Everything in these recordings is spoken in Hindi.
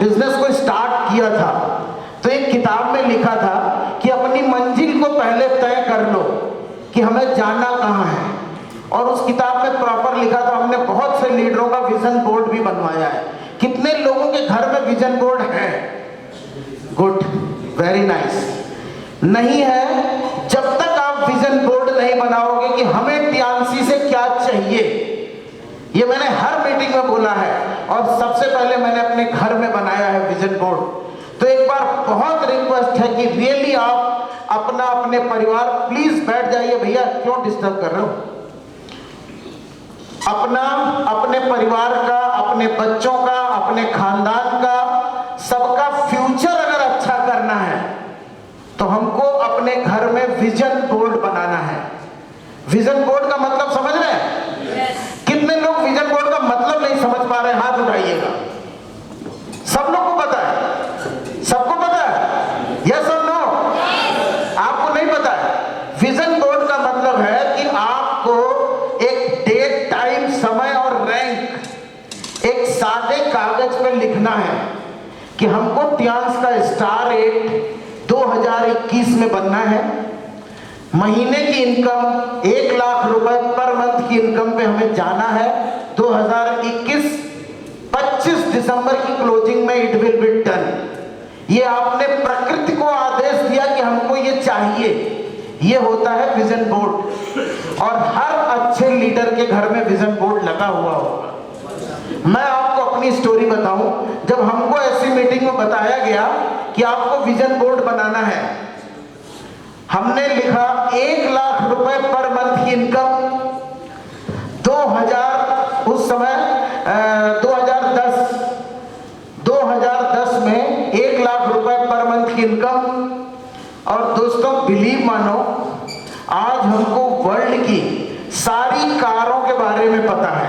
बिजनेस को स्टार्ट किया था तो एक किताब में लिखा था कि अपनी मंजिल को पहले तय कर लो कि हमें जाना कहाँ है। और उस किताब में प्रॉपर लिखा था। हमने बहुत से लीडरों का विजन बोर्ड भी बनवाया है। कितने लोगों के घर में विजन बोर्ड है? Good, very nice. नहीं है, जब तक आप विजन बोर्ड नहीं बनाओगे कि हमें टीएमसी से क्या चाहिए, ये मैंने हर मीटिंग में बोला है और सबसे पहले मैंने अपने घर में बनाया है विजन बोर्ड। तो एक बार बहुत रिक्वेस्ट है कि रियली आप अपना अपने परिवार, प्लीज बैठ जाइए भैया, क्यों डिस्टर्ब कर रहे हो? अपना, अपने परिवार का, अपने बच्चों का, अपने खानदान का, सबका फ्यूचर अगर अच्छा करना है तो हमको अपने घर में विजन बोर्ड बनाना है। विजन बोर्ड का मतलब समझ रहे हैं? कितने लोग विजन बोर्ड का मतलब नहीं समझ पा रहे? हाथ उठाइएगा। सब लोग को पता है? सबको पता है? यस और नो? आपको नहीं पता है? विजन बोर्ड का मतलब है कि आपको एक डेट, टाइम, समय और रैंक एक सादे कागज पे लिखना है कि हमको टियांस का स्टार 8 2021 में बनना है। महीने की इनकम 1 लाख रुपए पर मंथ की इनकम पे हमें जाना है। 2021 25 दिसंबर की क्लोजिंग में इट विल बी डन। ये आपने प्रकृति को आदेश दिया कि हमको ये चाहिए। ये होता है विजन बोर्ड और हर अच्छे लीडर के घर में विजन बोर्ड लगा हुआ होगा। मैं आपको अपनी स्टोरी बताऊं। जब हमको ऐसी मीटिंग में बताया गया कि आपको विजन बोर्ड बनाना है, हमने लिखा 1 लाख रुपए पर मंथ की इनकम। 2000 उस समय 2010 में 1 लाख रुपए पर मंथ की इनकम। और दोस्तों बिलीव मानो, आज हमको वर्ल्ड की सारी कारों के बारे में पता है।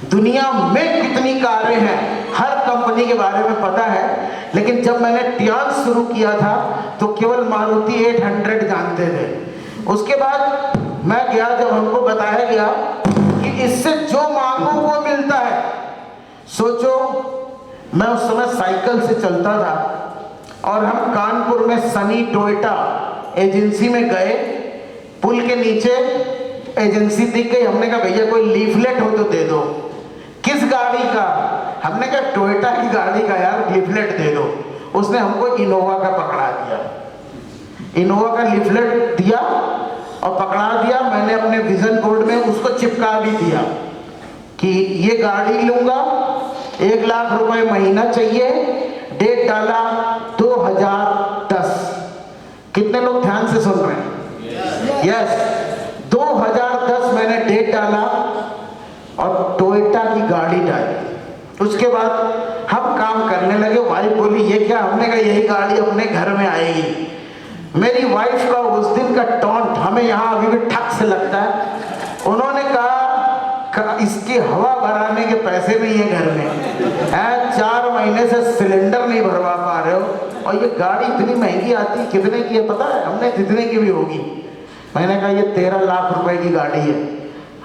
दुनिया में कितनी कारें हैं हर कंपनी के बारे में पता है। लेकिन जब मैंने टियांस शुरू किया था तो केवल मारुति 800 जानते थे। उसके बाद मैं गया, जब हमको बताया गया कि इससे जो मांगो वो मिलता है। सोचो, मैं उस समय साइकिल से चलता था और हम कानपुर में सनी टोयोटा एजेंसी में गए। पुल के नीचे एजेंसी दिख गई। हमने कहा भैया कोई लीफलेट हो तो दे दो। किस गाड़ी का? हमने कहा टोयोटा की गाड़ी का यार, लीफलेट दे दो। उसने हमको इनोवा का पकड़ा दिया। इनोवा का लीफलेट दिया और पकड़ा दिया। मैंने अपने विजन बोर्ड में उसको चिपका भी दिया कि ये गाड़ी लूंगा, 1 लाख रुपए महीना चाहिए। डेट डाला 2010। कितने लोग ध्यान से सुन रहे हैं? यस, 2010 मैंने डेट डाला और टोयोटा की गाड़ी डाली। उसके बाद हम काम करने लगे। वाइफ बोली ये क्या? हमने कहा यही गाड़ी अपने घर में आएगी। मेरी वाइफ का उस दिन का टॉन्ट हमें यहाँ अभी भी ठक से लगता है। उन्होंने कहा इसकी हवा भराने के पैसे नहीं है घर में, 4 महीने से सिलेंडर नहीं भरवा पा रहे हो और ये गाड़ी इतनी महंगी आती है। कितने की है पता है? हमने जितने की भी होगी। मैंने कहा ये 13 लाख रुपए की गाड़ी है,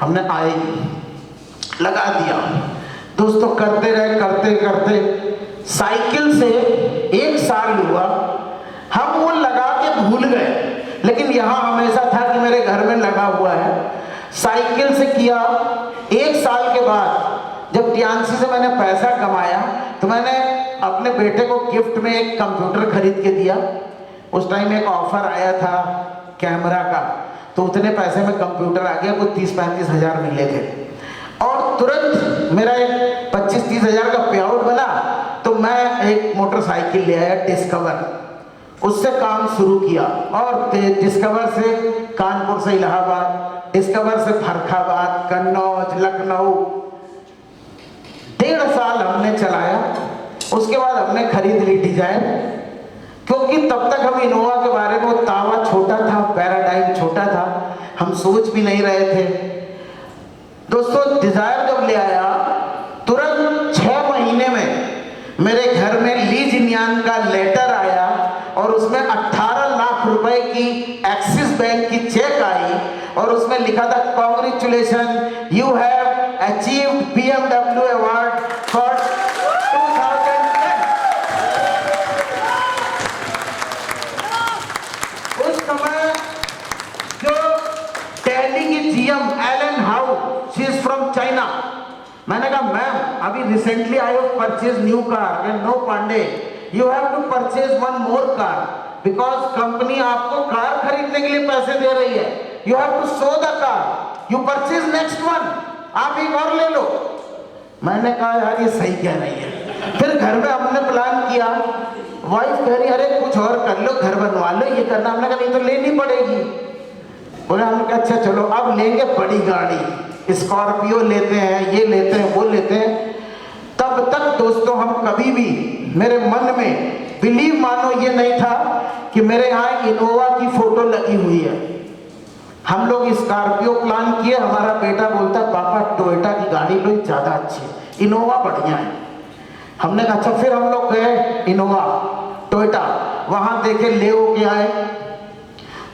हमने आएगी, लगा दिया। दोस्तों करते रहे, करते करते साइकिल से 1 साल हुआ। हम वो लगा के भूल गए, लेकिन यहाँ हमेशा था कि मेरे घर में लगा हुआ है। साइकिल से किया। 1 साल के बाद जब टियांसी से मैंने पैसा कमाया तो मैंने अपने बेटे को गिफ्ट में एक कंप्यूटर खरीद के दिया। उस टाइम एक ऑफर आया था कैमरा का, तो उतने पैसे में कंप्यूटर आ गया। कुछ 30-35 हजार मिले थे और तुरंत मेरा एक 25-30 हजार का पे आउट बना। तो मैं एक मोटरसाइकिल ले आया डिस्कवर, उससे काम शुरू किया। और डिस्कवर से कानपुर से इलाहाबाद, डिस्कवर से फर्रुखाबाद, कन्नौज, लखनऊ 1.5 साल हमने चलाया। उसके बाद हमने खरीद ली डिजायर, क्योंकि तब तक हम इनोवा के बारे में, तावा छोटा था, पैराडाइम छोटा था, हम सोच भी नहीं रहे थे। दोस्तों डिजायर जब ले आया तुरंत 6 महीने में मेरे घर में लीज न्यान का लेटर आया और उसमें 18 लाख रुपए की एक्सिस बैंक की चेक आई और उसमें लिखा था congratulation, you have achieved BMW award for 2010। अभी recently I have purchase new car and no Pandey you have to purchase one more car because company आपको कार खरीदने के लिए पैसे दे रही है. You have to show the car, you purchase next one, आप एक और ले लो. मैंने कहा यार ये सही कह रही है. फिर घर में हमने प्लान किया, वाइफ कह रही अरे कुछ और कर लो, घर बनवा लो, ये करना. हमने कहा नहीं तो लेनी पड़ेगी. बोले हमने कहा अच्छा चलो अब लेंगे बड़ी गाड़ी, स्कॉर्पियो लेते हैं, ये लेते हैं, वो लेते हैं. तब तक दोस्तों हम कभी भी, मेरे मन में बिलीव मानो ये नहीं था कि मेरे यहाँ इनोवा की फोटो लगी हुई है. हम लोग स्कॉर्पियो प्लान किए, हमारा बेटा बोलता पापा टोयोटा की गाड़ी लो, ज्यादा अच्छी है, इनोवा बढ़िया है. हमने कहा अच्छा. फिर हम लोग गए इनोवा टोयोटा, वहां देखे, ले के आए.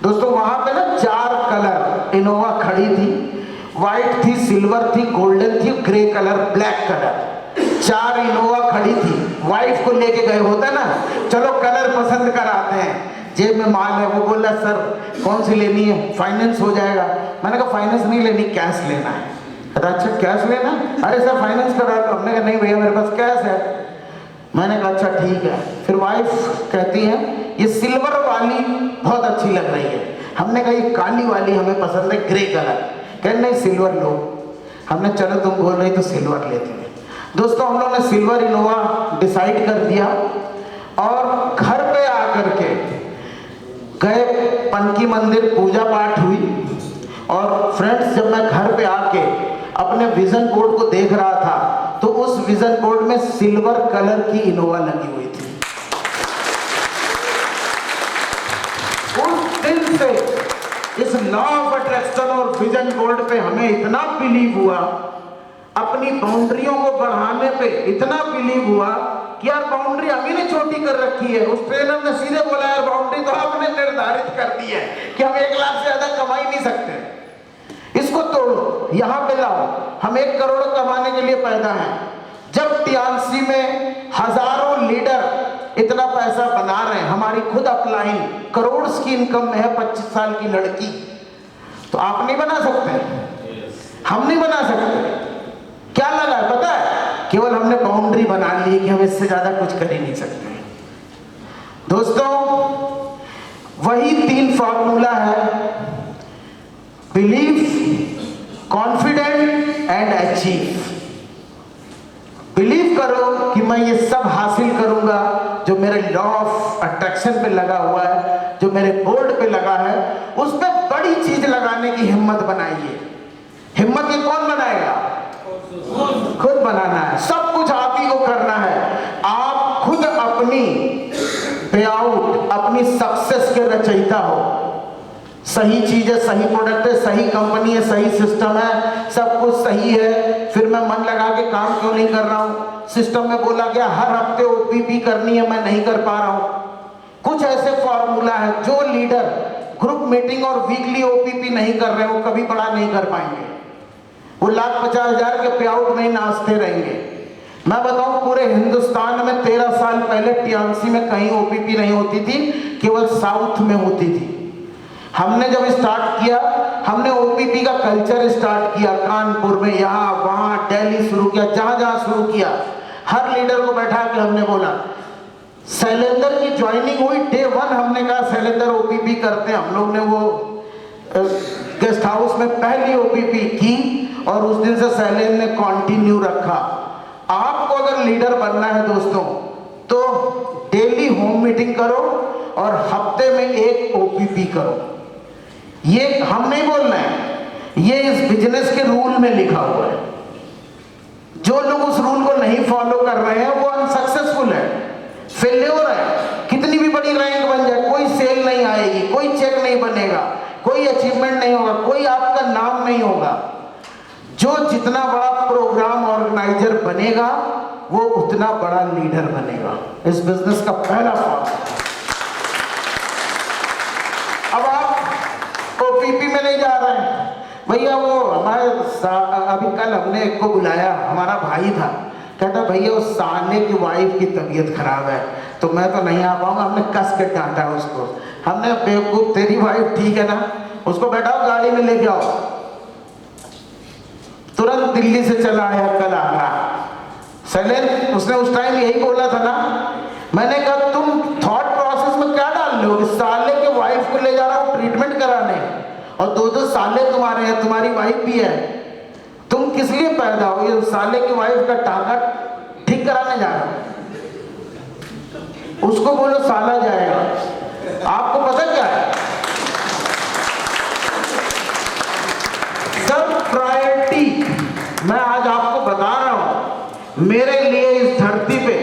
दोस्तों वहां पे ना 4 कलर इनोवा खड़ी थी, व्हाइट थी, सिल्वर थी, गोल्डन थी, grey colour, black colour. 4 Innova खड़ी थी. वाइफ को लेके गए, होता ना चलो कलर पसंद कराते हैं, जेब में माल है. वो बोला सर कौन सी लेनी है, फाइनेंस हो जाएगा. मैंने कहा फाइनेंस नहीं लेनी, कैश लेना है. अच्छा कैश लेना, अरे सर फाइनेंस करा दो. हमने कहा नहीं भैया मेरे पास कैश है. मैंने कहा अच्छा ठीक है. फिर वाइफ कहती है ये सिल्वर वाली बहुत अच्छी लग रही है. हमने कहा ये काली वाली हमें पसंद है, ग्रे कलर. कह नहीं सिल्वर लो. हमने चलो तुम बोल रही तो सिल्वर लेते हैं. दोस्तों हम लोग ने सिल्वर इनोवा डिसाइड कर दिया और घर पे आकर के गए, पनकी मंदिर, पूजा पाठ हुई. और फ्रेंड्स जब मैं घर पे आके अपने विजन बोर्ड को देख रहा था तो उस विजन बोर्ड में सिल्वर कलर की इनोवा लगी हुई थी. उस दिन से इस लॉ ऑफ अट्रैक्शन और विजन बोर्ड पे हमें इतना बिलीव हुआ, अपनी बाउंड्रियों को बढ़ाने पे इतना बिलीव हुआ कि यार बाउंड्री अभी ने छोटी कर रखी है. उस ट्रेनर ने सीधे बोला यार बाउंड्री तो आपने निर्धारित कर दी है कि हम 1 लाख से ज्यादा कमा ही नहीं सकते, इसको तोड़ो, यहां पे लाओ. हम 1 करोड़ कमाने के लिए पैदा हैं. जब टीएमसी में हजारों लीडर इतना पैसा बना रहे हैं, हमारी खुद अपलाइन करोड़ की इनकम में है, 25 साल की लड़की, तो आप नहीं बना सकते, हम नहीं बना सकते. क्या लगा है पता है, केवल हमने बाउंड्री बना ली कि हम इससे ज्यादा कुछ कर ही नहीं सकते. दोस्तों वही 3 फॉर्मूला है, believe, confident and achieve. Believe करो कि मैं ये सब हासिल करूंगा जो मेरे लॉ ऑफ अट्रैक्शन पे लगा हुआ है, जो मेरे बोर्ड पे लगा है, उस पे बड़ी चीज लगाने की हिम्मत बनाइए. हिम्मत ये कौन बनाएगा, खुद बनाना है. सब कुछ आप ही को करना है. आप खुद अपनी पे आउट, अपनी सक्सेस के रचयिता हो. सही चीज है, सही प्रोडक्ट है, सही कंपनी है, सही सिस्टम है, सब कुछ सही है, फिर मैं मन लगा के काम क्यों नहीं कर रहा हूं. सिस्टम में बोला गया हर हफ्ते ओपीपी करनी है, मैं नहीं कर पा रहा हूं. कुछ ऐसे फॉर्मूला है जो लीडर ग्रुप मीटिंग और वीकली ओपीपी नहीं कर रहे हो कभी बड़ा नहीं कर पाएंगे. वो 1,50,000 के पे आउट में ही नाचते रहेंगे. मैं बताऊं पूरे हिंदुस्तान में 13 साल पहले टीएमसी में कहीं ओपीपी नहीं होती थी, केवल साउथ में होती थी. हमने जब स्टार्ट किया, हमने ओपीपी का कल्चर स्टार्ट किया कानपुर में, यहाँ वहाँ दिल्ली शुरू किया, जहाँ जहाँ शुरू किया. हर लीडर को बैठा के हमने बोला, शैलेंद्र की ज्वाइनिंग हुई डे 1, हमने कहा शैलेंद्र ओपीपी करते हैं. हम लोग ने वो गेस्ट हाउस में पहली ओपीपी की और उस दिन से शैलेंद्र ने कंटिन्यू रखा. आपको अगर लीडर बनना है दोस्तों तो डेली होम मीटिंग करो और हफ्ते में 1 ओपीपी करो. ये हम नहीं बोल रहे हैं, ये इस बिजनेस के रूल में लिखा हुआ है. जो लोग उस रूल को नहीं फॉलो कर रहे हैं वो अनसक्सेसफुल है, फेल्योर है. कितनी भी बड़ी रैंक बन जाए, कोई सेल नहीं आएगी, कोई चेक नहीं बनेगा, कोई अचीवमेंट नहीं होगा, कोई आपका नाम नहीं होगा. जो जितना बड़ा प्रोग्राम ऑर्गेनाइजर बनेगा वो उतना बड़ा लीडर बनेगा. इस बिजनेस का पहला फॉर्मूला. अब आप ओपीपी में नहीं जा रहे हैं भैया. वो हमारे अभी कल हमने एक को बुलाया, हमारा भाई था, कहता भैया उस साले की वाइफ की तबीयत खराब है तो मैं तो नहीं आ पाऊंगा. हमने कस के डांटा उसको. हमने बेवकूफ, तेरी वाइफ ठीक है ना, उसको बैठाओ गाड़ी में लेके आओ. तुरंत दिल्ली से चला आया कल आगरा. शैलेंद्र, उसने उस टाइम यही बोला था ना। मैंने कहा तुम थॉट प्रोसेस में क्या डाल रहे हो कि साले के वाइफ को ले जा रहा हूँ ट्रीटमेंट कराने, और दो साले तुम्हारे हैं, तुम्हारी वाइफ भी है, तुम किस लिए पैदा हो? ये साले की वाइफ का टाका ठीक कराने जा रहा हो, उसको बोलो साला जाएगा। आपको पता क्या है, सब प्रायोरिटी मैं आज आपको बता रहा हूं। मेरे लिए इस धरती पे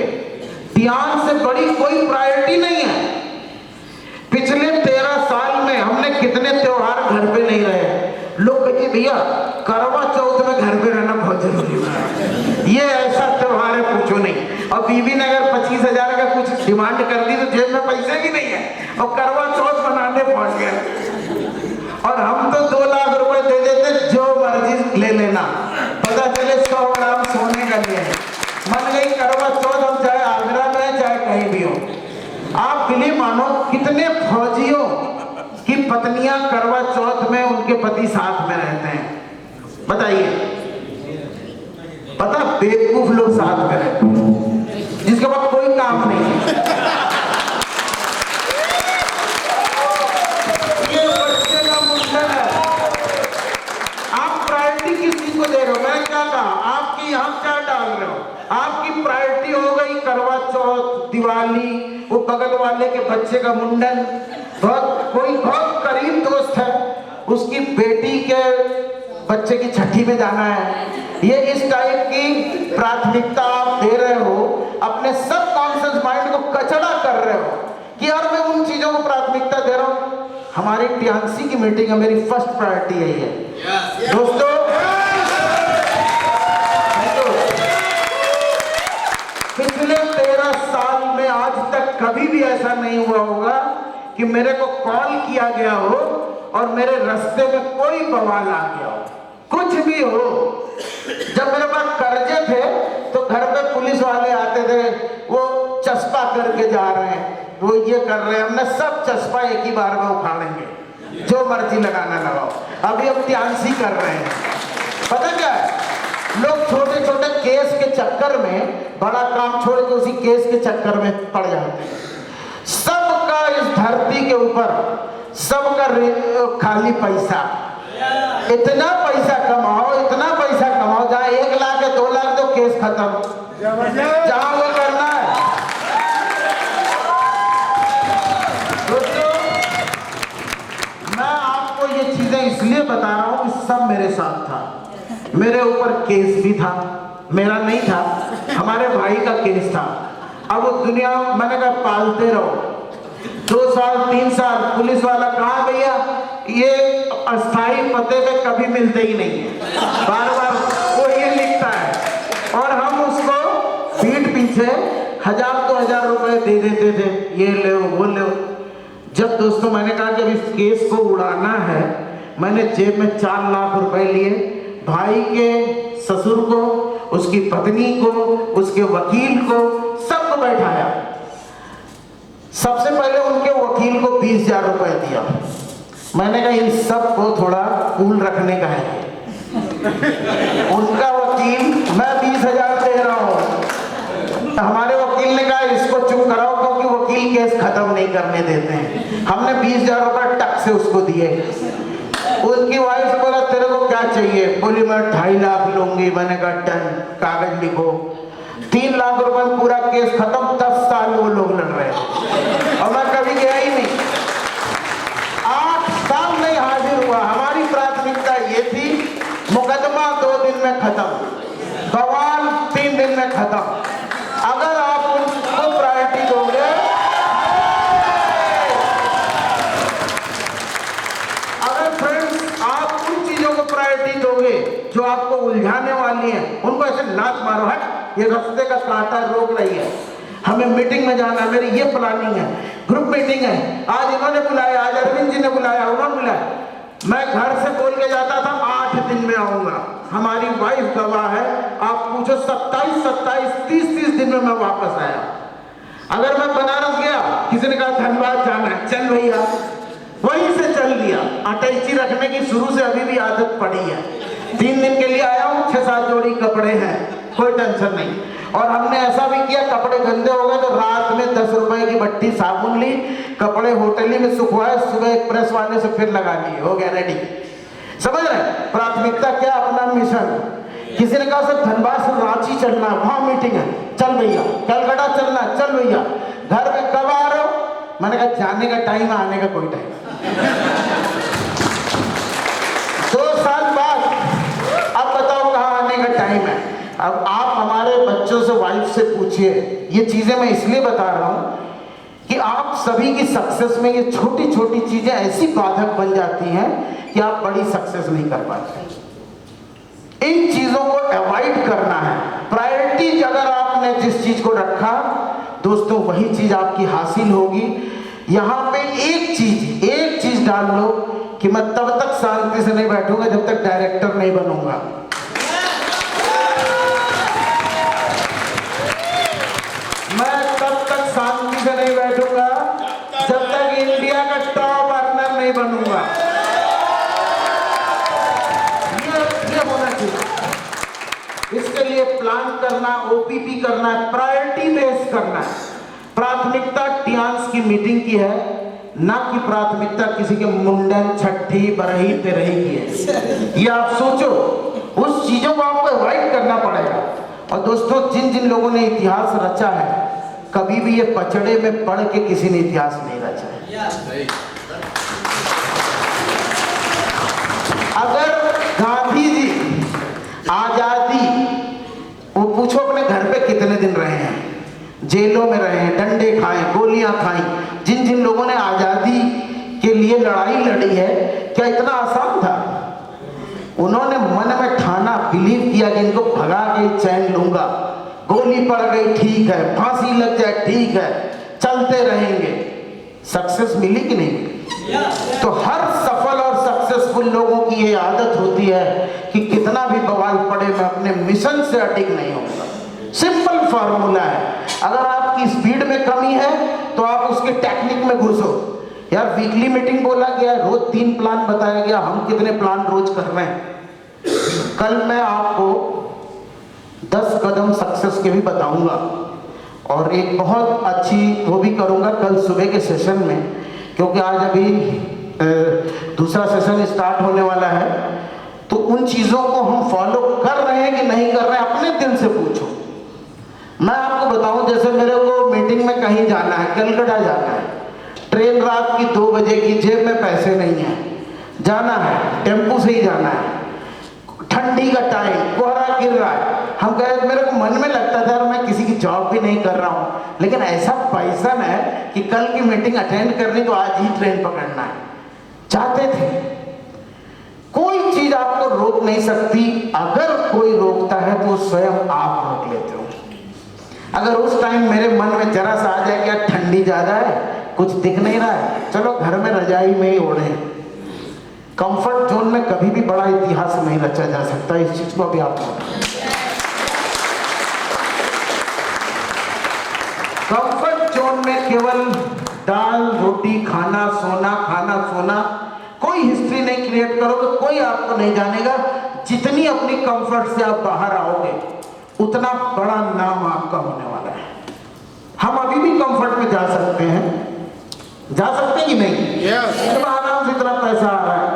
ध्यान से बड़ी कोई प्रायोरिटी नहीं है। पिछले 13 साल में हमने कितने त्योहार घर पे नहीं रहे। लोग कहिए भैया करवा चौथ में घर पे रहना बहुत जरूरी है, ये ऐसा त्योहार है पूछो नहीं। और बीवी ने अगर 25,000 का कुछ डिमांड कर दी तो जेब में पैसे भी नहीं है, और करवा चौथ मनाने पहुंच गए। और हम तो 2 लाख रुपए दे देते, जो मर्जी ले लेना, पता चले 100 ग्राम सोने का लिए। मन गई करवा चौथ, हम चाहे आगरा में चाहे कहीं भी हो। आप बिलीव मानो कितने फौजियों की पत्नियां करवा चौथ में उनके पति साथ में रहते हैं, बताइए। पता बेवकूफ लोग साथ में रहते हैं जिसके पास कोई काम नहीं है। ये बच्चे का मुश्किल है। आप प्रायोरिटी किस चीज को दे रहे हो? मैंने क्या कहा, आपकी यहाँ क्या डाल रहे हो? आपकी प्रायोरिटी हो गई करवा चौथ, दिवाली, वो बगल वाले के बच्चे का मुंडन, कोई बहुत करीब दोस्त है उसकी बेटी के बच्चे की छठी में जाना है। ये इस टाइप की प्राथमिकता आप दे रहे हो, अपने सब कॉन्शियस माइंड को कचड़ा कर रहे हो कि यार मैं उन चीजों को प्राथमिकता दे रहा हूं। हमारी टीएनसी की मीटिंग है, मेरी फर्स्ट प्रायोरिटी यही है दोस्तों। पिछले 13 साल में आज तक कभी भी ऐसा नहीं हुआ होगा कि मेरे को कॉल किया गया हो और मेरे रास्ते में कोई बवाल आ गया हो, कुछ भी हो। जब मेरे पास कर्जे थे तो घर पे पुलिस वाले आते थे, वो चस्पा करके जा रहे हैं, वो ये कर रहे हैं, हमने सब चस्पा एक ही बार में उखाड़ेंगे, जो मर्जी लगाना लगाओ। अभी हम ध्यानसी कर रहे हैं। पता क्या है, लोग छोटे छोटे केस के चक्कर में बड़ा काम छोड़ के उसी केस के चक्कर में पड़ जाते हैं। सबका इस धरती के ऊपर सबका खाली पैसा, इतना पैसा कमाओ, इतना पैसा कमाओ, जहाँ 1 लाख या 2 लाख तो केस खत्म, जहाँ वो करना है। दोस्तों मैं आपको ये चीजें इसलिए बता रहा हूँ कि सब मेरे साथ था। मेरे ऊपर केस भी था, मेरा नहीं था, हमारे भाई का केस था। अब वो दुनिया मैंने कहा पालते रहो, 2 साल 3 साल पुलिस वाला कहा भैया ये अस्थाई पते पे कभी मिलते ही नहीं है, बार बार वो ये लिखता है, और हम उसको पीठ पीछे 1000-2000 रुपए दे देते थे, ये ले वो ले। जब दोस्तों मैंने कहा कि इस केस को उड़ाना है, मैंने जेब में 4 लाख रुपए लिए, भाई के ससुर को, उसकी पत्नी को, उसके वकील को, सबको बैठाया। सबसे पहले उनके वकील को 20,000 रुपए दिया। मैंने कहा इन सबको थोड़ा कूल रखने का है। उनका वकील, मैं 20,000 दे रहा हूँ। हमारे वकील ने कहा इसको चुप कराओ, क्योंकि वकील केस खत्म नहीं करने देते हैं। हमने 20,000 रुपए टक से उसको दिए। उनकी वाइफ बोला तेरे को क्या चाहिए? बोली मैं 2.5 लाख लूंगी। मैंने कहा टन, कागज लिखो। 3 लाख रुपए में पूरा केस खत्म। 10 साल वो लोग लड़ रहे और मैं कभी गया ही नहीं। 8 साल नहीं हाजिर हुआ। हमारी प्राथमिकता ये थी मुकदमा 2 दिन में खत्म, बवाल 3 दिन में खत्म। अगर आप उनको प्रायोरिटी दोगे, अगर फ्रेंड्स आप उन चीजों को प्रायोरिटी दोगे जो आपको उलझाने वाली हैं, उनको ऐसे लात मारो है ये रास्ते का कांटा रोक रही है, हमें मीटिंग में जाना, मेरी ये प्लानिंग है, ग्रुप मीटिंग है, आज इन्होंने बुलाया, आज अरविंद जी ने बुलाया, उन्होंने बुलाया। मैं घर से बोल के जाता था 8 दिन में आऊंगा। हमारी वाइफ गवाह है, आप पूछो 27, 30 दिन में मैं वापस आया। अगर मैं बनारस गया, किसी ने कहा धनबाद जाना है, चल भैया, वहीं से चल दिया। अटैची रखने की शुरू से अभी भी आदत पड़ी है। 3 दिन के लिए आया हूँ, 6-7 जोड़ी कपड़े हैं, कोई टेंशन नहीं। और हमने ऐसा भी किया, कपड़े गंदे हो गए तो रात में 10 रुपए की भट्टी साबुन ली, कपड़े होटल ही में सुखवाए, सुबह एक प्रेस वाले से फिर लगा लिए, हो गया रेडी। समझ रहे? प्राथमिकता क्या? अपना मिशन। किसी ने कहा सर धनबाद से रांची चलना, वहां मीटिंग है, चल भैया। कलकत्ता चलना, चल भैया। घर में कब आ रहे हो? मैंने कहा जाने का टाइम, आने का कोई टाइम। 2 साल बाद अब बताओ कहाँ आने का टाइम है। अब आप हमारे बच्चों से, वाइफ से पूछिए। ये चीजें मैं इसलिए बता रहा हूं कि आप सभी की सक्सेस में ये छोटी छोटी चीजें ऐसी बाधक बन जाती हैं कि आप बड़ी सक्सेस नहीं कर पाते। इन चीजों को अवॉइड करना है। प्रायोरिटी अगर आपने जिस चीज को रखा दोस्तों, वही चीज आपकी हासिल होगी। यहां पे एक चीज डाल लो कि मैं तब तक शांति से नहीं बैठूंगा जब तक डायरेक्टर नहीं बनूंगा। मैं तब तक शांति से नहीं बैठूंगा जब तक इंडिया का टॉप अर्नर नहीं बनूंगा। ये होना चाहिए। इसके लिए प्लान करना, ओपीपी करना है, प्रायोरिटी बेस करना है। प्राथमिकता टियांस की मीटिंग की है, ना कि प्राथमिकता किसी के मुंडन, छठी, बरही, तेरही की है। ये आप सोचो, उस चीजों को आपको अवॉइड करना पड़ेगा। और दोस्तों, जिन जिन लोगों ने इतिहास रचा है, कभी भी ये पचड़े में पढ़ के किसी ने इतिहास नहीं रचा है। अगर गांधी जी आजादी, वो पूछो अपने घर पे कितने दिन रहे हैं, जेलों में रहे हैं, डंडे खाए, गोलियां खाई। जिन जिन लोगों ने आजादी के लिए लड़ाई लड़ी है, क्या इतना आसान था? उन्होंने मन में ठाना, बिलीव किया कि इनको भगा के चैन लूंगा। गोली पड़ गई, ठीक है, फांसी लग जाए, ठीक है, चलते रहेंगे। सक्सेस मिली कि नहीं मिली? तो हर सफल और सक्सेसफुल लोगों की ये आदत होती है कि कितना भी बवाल पड़े, मैं अपने मिशन से अटिक नहीं होऊंगा। सिंपल फार्मूला है। अगर आपकी स्पीड में कमी है तो आप उसके टेक्निक में घुसो। यार वीकली मीटिंग बोला गया, रोज 3 प्लान बताया गया, हम कितने प्लान रोज कर रहे हैं? कल मैं आपको 10 कदम सक्सेस के भी बताऊंगा और एक बहुत अच्छी वो भी करूंगा कल सुबह के सेशन में, क्योंकि आज अभी दूसरा सेशन स्टार्ट होने वाला है। तो उन चीजों को हम फॉलो कर रहे हैं कि नहीं कर रहे हैं, अपने दिल से पूछो। मैं आपको बताऊं, जैसे मेरे को मीटिंग में कहीं जाना है, कलकत्ता जाना है, ट्रेन रात की 2 बजे की, जेब में पैसे नहीं है, जाना है, टेम्पो से ही जाना है, ठंडी का टाइम, कोहरा गिर रहा है। हम कहे, मेरे को मन में लगता था मैं किसी की जॉब भी नहीं कर रहा हूँ, लेकिन ऐसा पैसन है कि कल की मीटिंग अटेंड करनी तो आज ही ट्रेन पकड़ना है, चाहते थे। कोई चीज आपको रोक नहीं सकती। अगर कोई रोकता है तो स्वयं आप रोक लेते हो। अगर उस टाइम मेरे मन में जरा सा आ जाए, क्या ठंडी ज्यादा है, कुछ दिख नहीं रहा है, चलो घर में रजाई में ही ओढ़े। कंफर्ट जोन में कभी भी बड़ा इतिहास नहीं रचा जा सकता। इस चीज को भी आप कंफर्ट जोन में केवल दाल रोटी खाना सोना, कोई हिस्ट्री नहीं क्रिएट करोगे, कोई आपको नहीं जानेगा। जितनी अपनी कंफर्ट से आप बाहर आओगे, उतना बड़ा नाम आपका होने वाला है। हम अभी भी कंफर्ट में जा सकते हैं, जा सकते हैं कि नहीं? इतना आराम से इतना पैसा आ रहा है,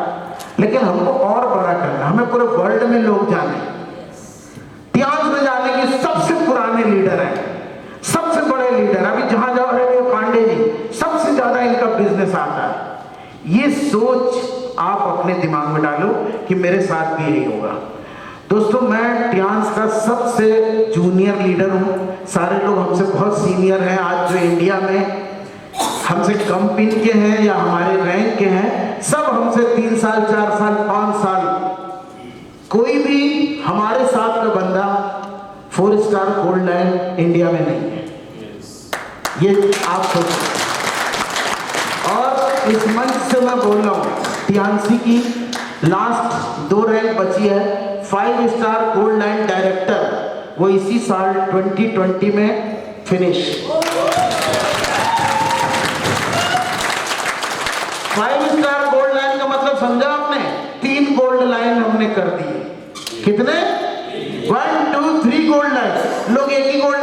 लेकिन हमको और बड़ा करना, हमें पूरे वर्ल्ड में लोग जाने। टियांस में जाने के सबसे पुराने लीडर हैं, सबसे बड़े लीडर, अभी जहां जाओ रहे पांडे जी, सबसे ज्यादा इनका बिजनेस आता है। ये सोच आप अपने दिमाग में डालो कि मेरे साथ भी यही होगा। दोस्तों, मैं टियांस का सबसे जूनियर लीडर हूं। सारे लोग हमसे बहुत सीनियर हैं। आज जो इंडिया में हमसे कम पिन के हैं या हमारे रैंक के हैं, सब हमसे 3 साल 4 साल 5 साल। कोई भी हमारे साथ का बंदा 4 स्टार गोल्ड लाइन इंडिया में नहीं है। ये आप सोचो। और इस मंच से मैं बोल रहा हूँ, टियांसी की लास्ट 2 रैंक बची है। 5 स्टार गोल्ड लाइन डायरेक्टर, वो इसी साल 2020 में फिनिश। 5 स्टार गोल्ड लाइन का मतलब समझा आपने? 3 गोल्ड लाइन हमने कर दी। कितने? 1 2 3 गोल्ड लाइन। लोग एक ही गोल्ड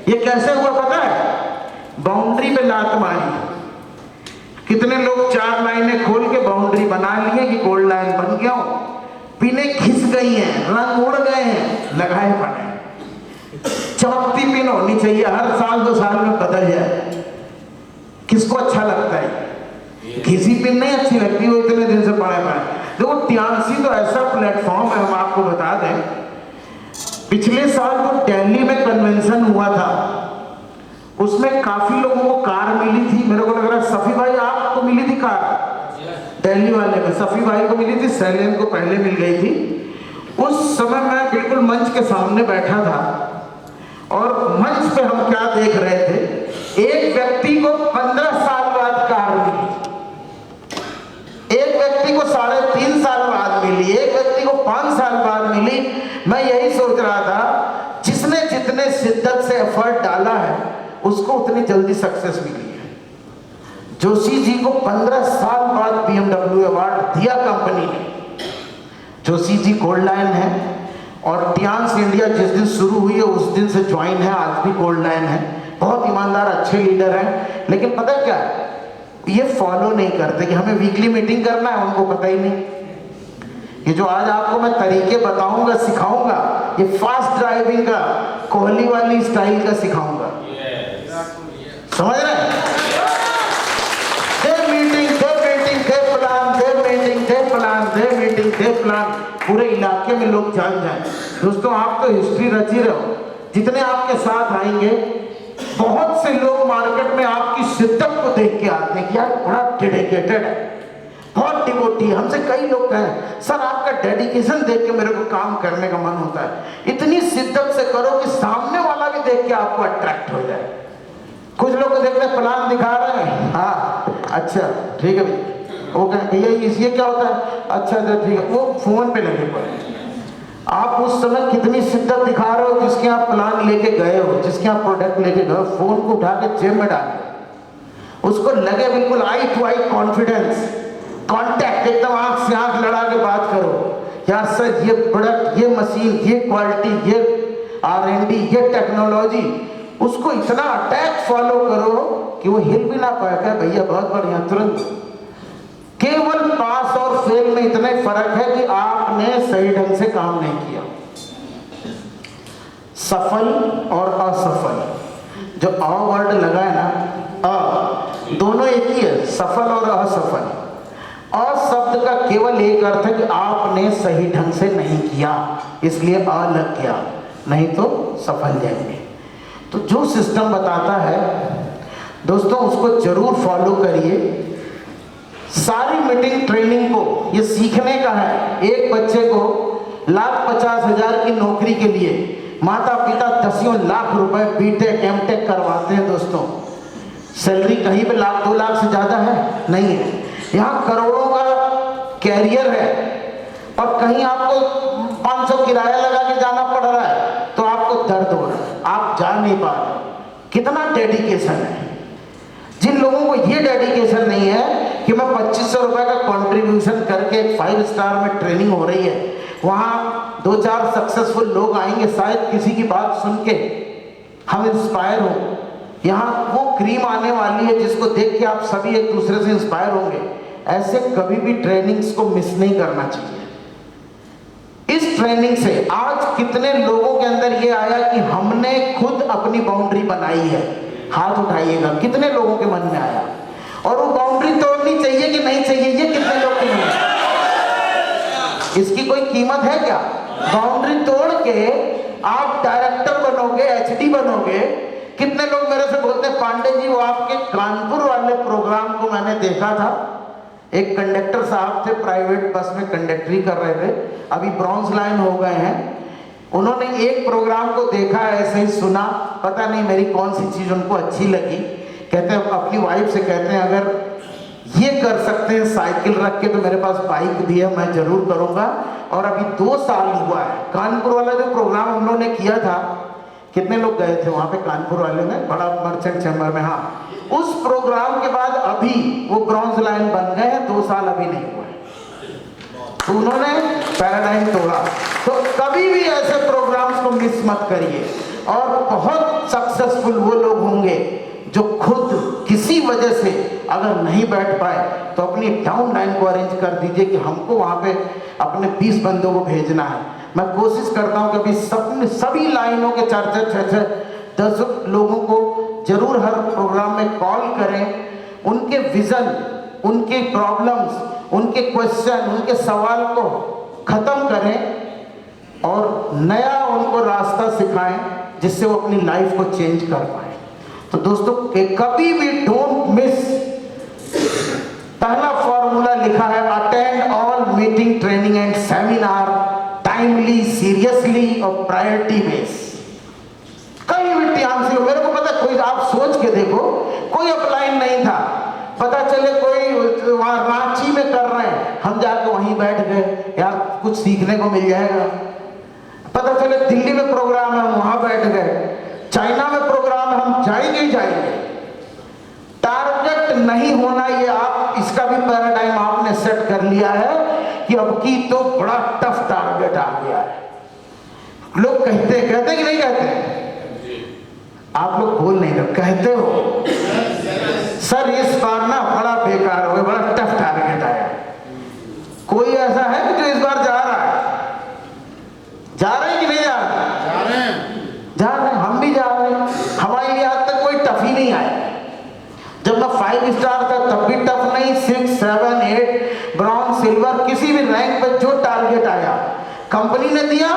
ये कैसे हुआ पता है? बाउंड्री पे लात मारी। कितने लोग 4 लाइनें खोल के बाउंड्री बना लिए कि गोल्ड लाइन बन गया हो, पिने घिस गई हैं, रंग उड़ गए हैं, लगाए पड़े। चमकती पिन होनी चाहिए, हर साल 2 साल में बदल जाए। किसको अच्छा लगता है? घिसी पिन नहीं अच्छी लगती, वो इतने दिन से पड़े पड़े। देखो टियांसी तो ऐसा प्लेटफॉर्म है, हम आपको बता दें, पिछले साल जो दिल्ली में कन्वेंशन हुआ था उसमें काफी लोगों को कार मिली थी। मेरे को लग रहा है सफी भाई आपको मिली थी कार, दिल्ली वाले में सफी भाई को मिली थी, सैलियन को पहले मिल गई थी। उस समय मैं बिल्कुल मंच के सामने बैठा था और मंच पे हम क्या देख रहे थे, एक व्यक्ति को 15 साल बाद कार मिली, एक व्यक्ति को 3.5 साल बाद मिली, एक व्यक्ति को 5 साल बाद मिली। मैं यही सोच रहा था, जिसने जितने शिद्दत से एफर्ट डाला है उसको उतनी जल्दी सक्सेस मिली है। जोशी जी को 15 साल बाद BMW अवार्ड दिया कंपनी ने। जोशी जी गोल्ड लाइन है और टियांस इंडिया जिस दिन शुरू हुई है उस दिन से ज्वाइन है, आज भी गोल्ड लाइन है। बहुत ईमानदार अच्छे लीडर हैं, लेकिन पता है क्या है, ये फॉलो नहीं करते कि हमें वीकली मीटिंग करना है, उनको पता ही नहीं। ये जो आज आपको मैं तरीके बताऊंगा, सिखाऊंगा, ये फास्ट ड्राइविंग का, कोहली वाली स्टाइल का सिखाऊंगा। समझ रहे हैं? The meeting, the meeting, the plan, the meeting, the plan, the meeting, the plan, पूरे इलाके में लोग जान जाएं। दोस्तों आप तो हिस्ट्री रच ही रहे हो, जितने आपके साथ आएंगे बहुत से लोग मार्केट में आपकी शिद्दत को देख के आते हैं कि यार बड़ा डेडिकेटेड है, बहुत डिवोटी है। हमसे कई लोग कहें सर आपका डेडिकेशन देख के मेरे को काम करने का मन होता है। इतनी शिद्दत से करो कि सामने वाला भी देख के आपको अट्रैक्ट हो जाए। कुछ लोग को देखते प्लान दिखा रहे हैं, हाँ अच्छा ठीक है भैया, वो कहें भैया ये क्या होता है, अच्छा ठीक है, वो फोन पे लगे पड़े। आप उस समय कितनी शिद्दत दिखा रहे हो, जिसके आप प्लान लेके गए हो, जिसके आप प्रोडक्ट लेके गए हो, फोन को उठा के जेब में डाल, उसको लगे बिल्कुल आई टू आई कॉन्फिडेंस, कांटेक्ट, एकदम आंख से आंख लड़ा के बात करो, यार सर ये प्रोडक्ट, ये मशीन, ये क्वालिटी, ये R&D, ये टेक्नोलॉजी, उसको इतना अटैक फॉलो करो कि वो हिल भी ना पाएगा। भैया बहुत बढ़िया, तुरंत। केवल पास और फेल में इतना फर्क है कि आपने सही ढंग से काम नहीं किया। सफल और असफल, जो अ वर्ड लगा है ना, दोनों एक ही है, सफल और असफल। अ शब्द का केवल एक अर्थ है कि आपने सही ढंग से नहीं किया, इसलिए अ लग गया, नहीं तो सफल जाएंगे। तो जो सिस्टम बताता है दोस्तों उसको जरूर फॉलो करिए। सारी मीटिंग ट्रेनिंग को ये सीखने का है। एक बच्चे को 1,50,000 की नौकरी के लिए माता पिता 10 लाख रुपए बीटेक एमटेक करवाते हैं। दोस्तों सैलरी कहीं पे 1,00,000 2 लाख से ज्यादा है नहीं है, यहाँ करोड़ों का कैरियर है और कहीं आपको 500 किराया लगा के जाना पड़ रहा है तो आपको दर्द हो रहा है, आप जा नहीं पा रहे। कितना डेडिकेशन है। जिन लोगों को ये डेडिकेशन नहीं है कि मैं 2500 रुपए का कंट्रीब्यूशन करके एक 5 स्टार में ट्रेनिंग हो रही है, वहाँ 2-4 सक्सेसफुल लोग आएंगे, शायद किसी की बात सुन के हम इंस्पायर हो। यहाँ वो क्रीम आने वाली है जिसको देख के आप सभी एक दूसरे से इंस्पायर होंगे। ऐसे कभी भी ट्रेनिंग्स को मिस नहीं करना चाहिए। इस ट्रेनिंग से आज कितने लोगों के अंदर ये आया कि हमने खुद अपनी बाउंड्री बनाई है, हाथ उठाइएगा। कितने लोगों के मन में आया? और वो बाउंड्री तोड़नी चाहिए कि नहीं चाहिए, ये कितने लोग के मन में? इसकी कोई कीमत है क्या? बाउंड्री तोड़ के आप डायरेक्टर बनोगे, HD बनोगे। कितने लोग मेरे से बोलते हैं पांडे जी वो आपके कानपुर वाले प्रोग्राम को मैंने देखा था, एक कंडक्टर साहब थे, प्राइवेट बस में कंडक्टरी कर रहे थे, अभी ब्रॉन्ज लाइन हो गए हैं। उन्होंने एक प्रोग्राम को देखा, ऐसे ही सुना, पता नहीं मेरी कौन सी चीज उनको अच्छी लगी। कहते हैं अपनी वाइफ से कहते हैं अगर ये कर सकते हैं साइकिल रख के तो मेरे पास बाइक भी है, मैं जरूर करूंगा। और अभी 2 साल हुआ है। कानपुर वाला जो प्रोग्राम हम लोगों ने किया था, कितने लोग गए थे वहां पे कानपुर वाले में, बड़ा मर्चेंट चैम्बर में। हाँ, उस प्रोग्राम के बाद अभी वो ब्रॉन्ज लाइन बन गए हैं, 2 साल अभी नहीं हुए, तो उन्होंने पैराडाइम तोड़ा। तो कभी भी ऐसे प्रोग्राम्स को मिस मत करिए। और बहुत सक्सेसफुल वो लोग होंगे जो खुद किसी वजह से अगर नहीं बैठ पाए तो अपनी डाउन लाइन को अरेंज कर दीजिए कि हमको वहाँ पे अपने 20 बंदों को भेजना है। मैं कोशिश करता हूँ कि अभी सभी लाइनों के 4-4, 6-6, 10 लोगों को जरूर हर प्रोग्राम में कॉल करें, उनके विजन, उनके प्रॉब्लम्स, उनके क्वेश्चन, उनके सवाल को खत्म करें और नया उनको रास्ता सिखाएं जिससे वो अपनी लाइफ को चेंज कर पाए। तो दोस्तों कभी भी डोंट मिस, पहला फॉर्मूला लिखा है, attend all meeting, training and seminar timely, seriously और प्रायोरिटी बेस। कहीं भी ध्यान से, मेरे को पता कोई, आप सोच के देखो, कोई अपलाइन नहीं था, पता चले कोई वहां रांची में कर रहे हैं, हम जाके वहीं बैठ गए, यार कुछ सीखने को मिल जाएगा। पता चले दिल्ली में प्रोग्राम है, हम वहां बैठ गए, चाइना में प्रोग्राम है, हम जाएंगे ही जाएंगे। टारगेट नहीं होना, ये आप इसका भी पैराडाइम आपने सेट कर लिया है कि अब की तो बड़ा टफ टारगेट आ गया है। लोग कहते कि नहीं कहते? आप लोग बोल नहीं रहे, कहते हो सर इस बार ना बड़ा बेकार हो गया, बड़ा टफ टारगेट आया। कोई ऐसा है कि जो इस बार जा रहा है? जा रहे हैं कि नहीं जा रहे? जा रहे हैं, हम भी जा रहे हैं। हमारे लिए आज तक कोई टफ ही नहीं आया। जब मैं 5 स्टार था तब भी टफ नहीं, 6, 7, 8 ब्रॉन्ज, सिल्वर, किसी भी रैंक पे जो टारगेट आया कंपनी ने दिया,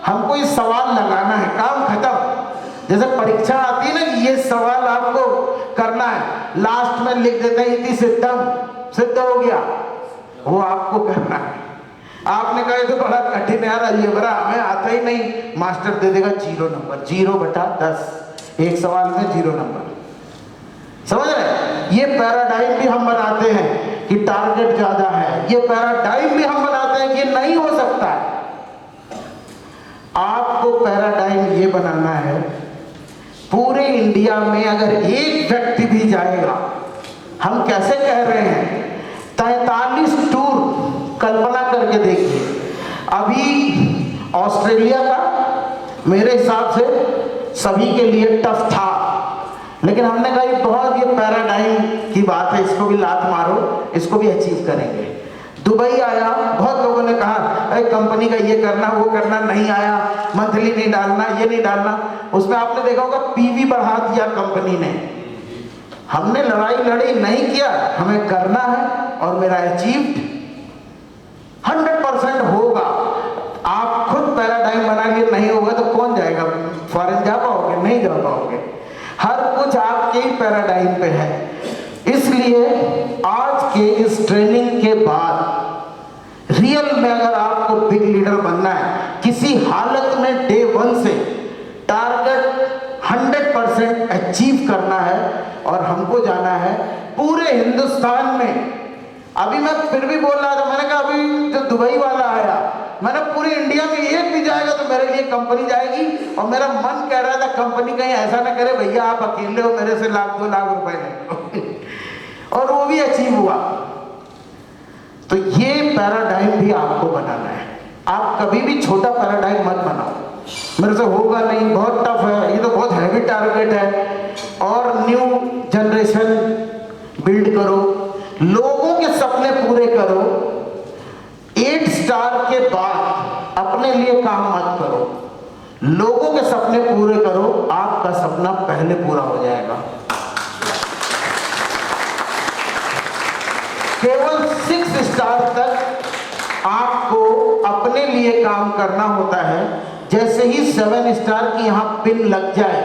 हमको ये सवाल लगाना है, काम खत्म। जैसे परीक्षा आती है ना, ये सवाल आपको करना है, लास्ट में लिख देते हैं इति सिद्धम, सिद्ध हो गया, वो आपको करना है। आपने कहा तो बड़ा कठिन है यार, ये बड़ा हमें आता ही नहीं, मास्टर दे देगा 0 नंबर, 0/10, एक सवाल में 0 नंबर। समझ रहे? ये पैराडाइम भी हम बनाते हैं कि टारगेट ज्यादा है, ये पैराडाइम भी हम बनाते हैं कि नहीं हो सकता है। आपको पैराडाइम ये बनाना है, पूरे इंडिया में अगर एक व्यक्ति भी जाएगा, हम कैसे कह रहे हैं 43 टूर, कल्पना करके देखिए। अभी ऑस्ट्रेलिया का मेरे हिसाब से सभी के लिए टफ था, लेकिन हमने कहा बहुत, ये पैराडाइम की बात है, इसको भी लात मारो, इसको भी अचीव करेंगे। दुबई आया, बहुत लोगों ने कहा अरे कंपनी का ये करना वो करना, नहीं आया, मंथली नहीं डालना, ये नहीं डालना। उसमें आपने देखा होगा पीवी बढ़ा दिया कंपनी ने। हमने लड़ाई लड़ी नहीं किया, हमें करना है और मेरा अचीव्ड 100% होगा। आप खुद पैराडाइम बना लिए, नहीं होगा तो कौन जाएगा? फॉरेन जा पाओगे? नहीं जा पाओगे। हर कुछ आपके ही पैराडाइम पे है। इसलिए आज के इस ट्रेनिंग के बाद रियल में अगर आपको बिग लीडर बनना है, किसी हालत में डे 1 से टारगेट 100% अचीव करना है और हमको जाना है पूरे हिंदुस्तान में। अभी मैं फिर भी बोल रहा था, मैंने कहा अभी जो दुबई वाला आया, मैंने पूरी इंडिया में एक भी जाएगा तो मेरे लिए कंपनी जाएगी। और मेरा मन कह रहा था कंपनी कहीं ऐसा ना करे भैया आप अकेले हो, मेरे से 1-2 लाख रुपए ले और वो भी अचीव हुआ। तो ये पैराडाइम भी आपको बनाना है। आप कभी भी छोटा पैराडाइम मत बनाओ, मेरे से होगा नहीं, बहुत टफ है, ये तो बहुत हैवी टारगेट है। और न्यू जनरेशन बिल्ड करो, लोगों के सपने पूरे करो। 8 स्टार के बाद अपने लिए काम मत करो, लोगों के सपने पूरे करो, आपका सपना पहले पूरा हो जाएगा। केवल 6 स्टार तक आपको अपने लिए काम करना होता है। जैसे ही 7 स्टार की यहां पिन लग जाए,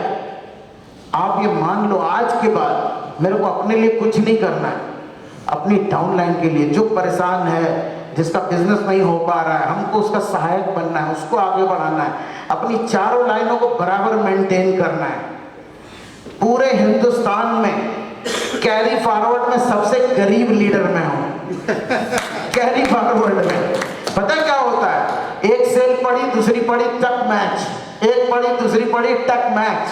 आप ये मान लो आज के बाद मेरे को अपने लिए कुछ नहीं करना है, अपनी डाउनलाइन के लिए, जो परेशान है, जिसका बिजनेस नहीं हो पा रहा है, हमको उसका सहायक बनना है, उसको आगे बढ़ाना है, अपनी चारों लाइनों को बराबर मेंटेन करना है। पूरे हिंदुस्तान में कैरी फॉरवर्ड में सबसे गरीब लीडर मैं हूं। कैरी फॉरवर्ड में पता क्या होता है? एक सेल पड़ी, दूसरी पड़ी, टक मैच, एक पड़ी, दूसरी पड़ी, टक मैच,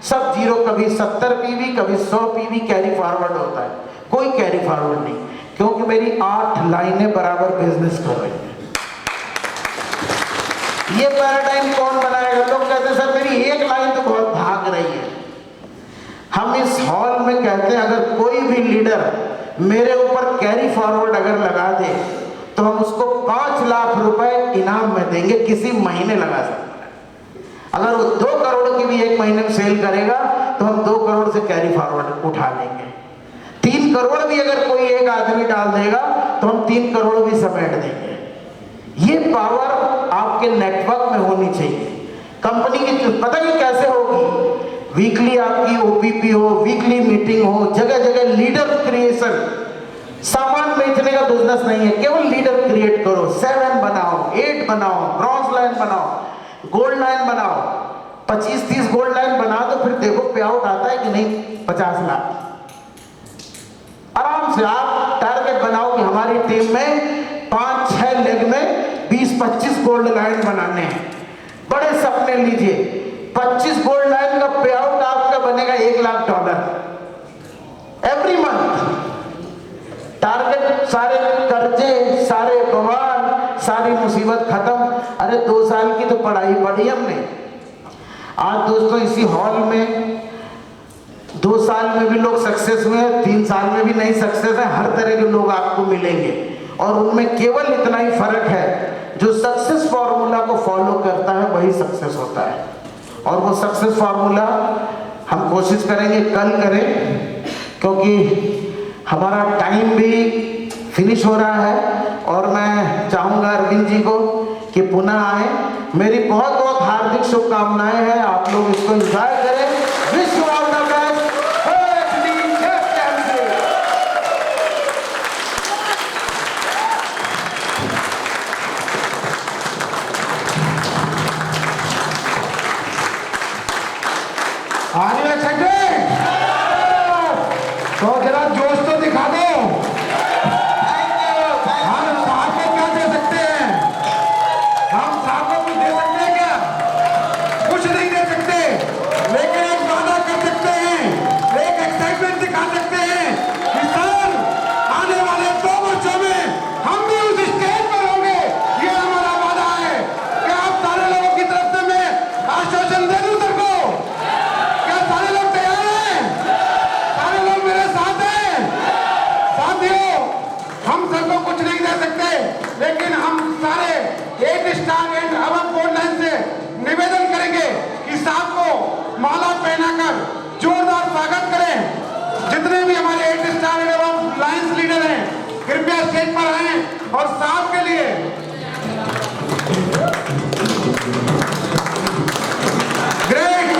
सब 0, कभी 70 पीवी, कभी 100 पीवी कैरी फॉरवर्ड होता है। कोई कैरी फॉरवर्ड नहीं, क्योंकि मेरी 8 लाइनें बराबर बिजनेस कर रही हैं। ये पैराडाइम कौन बनाएगा? लोग कहते हैं सर मेरी एक लाइन तो बहुत भाग रही है। हम इस हॉल में कहते हैं अगर कोई भी लीडर मेरे ऊपर कैरी फॉरवर्ड अगर लगा दे तो हम उसको 5 लाख रुपए इनाम में देंगे, किसी महीने लगा सकते हैं। अगर वो 2 करोड़ की भी एक महीने में सेल करेगा तो हम 2 करोड़ से कैरी फॉरवर्ड उठा लेंगे। 3 करोड़ भी अगर कोई एक आदमी डाल देगा तो हम 3 करोड़ भी समेट देंगे। ये पावर आपके नेटवर्क में होनी चाहिए। कंपनी की पता नहीं कैसे होगी, वीकली आपकी ओपीपी हो, वीकली मीटिंग हो, जगह जगह लीडर क्रिएशन। सामान बेचने का बिजनेस नहीं है, केवल लीडर क्रिएट करो। 7 बनाओ, 8 बनाओ, ब्रॉन्ज लाइन बनाओ, गोल्ड लाइन बनाओ। 25-30 गोल्ड लाइन बना दो, फिर देखो पे आउट आता है कि नहीं। 50 लाख आराम से आप टारगेट बनाओ कि हमारी टीम में 5-6 लेग में 20-25 गोल्ड लाइन बनाने हैं। बड़े सपने लीजिए। 25 गोल्ड लाइन का पे आउट आपका बनेगा $1 लाख एवरी मंथ। टारगेट, सारे कर्जे, सारे बवाल, सारी मुसीबत खत्म। अरे 2 साल की तो पढ़ाई पढ़ी हमने। आज दोस्तों इसी हॉल में 2 साल में भी लोग सक्सेस हुए हैं, 3 साल में भी नहीं सक्सेस है। हर तरह के लोग आपको मिलेंगे और उनमें केवल इतना ही फर्क है, जो सक्सेस फॉर्मूला को फॉलो करता है वही सक्सेस होता है। और वो सक्सेस फॉर्मूला हम कोशिश करेंगे कल करें, क्योंकि हमारा टाइम भी फिनिश हो रहा है। और मैं चाहूँगा अरविंद जी को कि पुनः आए। मेरी बहुत बहुत हार्दिक शुभकामनाएं हैं, आप लोग इसको एंजॉय करें। Wish you all the best. Are you excited? तो जरा जोश तो दिखा दो। हम साहब को क्या दे सकते हैं? हम साहब को कुछ दे सकते हैं क्या? कुछ नहीं दे सकते, लेकिन एक वादा कर सकते हैं, एक एक्साइटमेंट दिखा सकते हैं कि सर आने वाले 2 वर्षों में हम भी उस स्टेज पर होंगे। ये हमारा वादा है। क्या आप सारे लोगों की तरफ से मैं आश्वासन दे दूं सर को? सारे लोग तैयार हैं? सारे लोग मेरे साथ हैं? साथियों, हम सबको कुछ नहीं दे सकते, लेकिन हम सारे 8 star and above gold line से निवेदन करेंगे कि साहब को माला पहनाकर जोरदार स्वागत करें। जितने भी हमारे 8 star and above lines leader हैं, कृपया स्टेज पर आएं और साहब के लिए ग्रेट।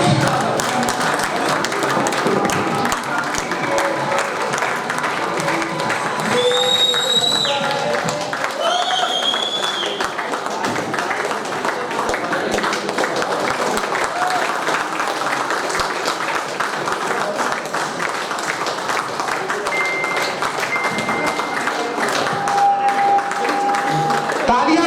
तालियां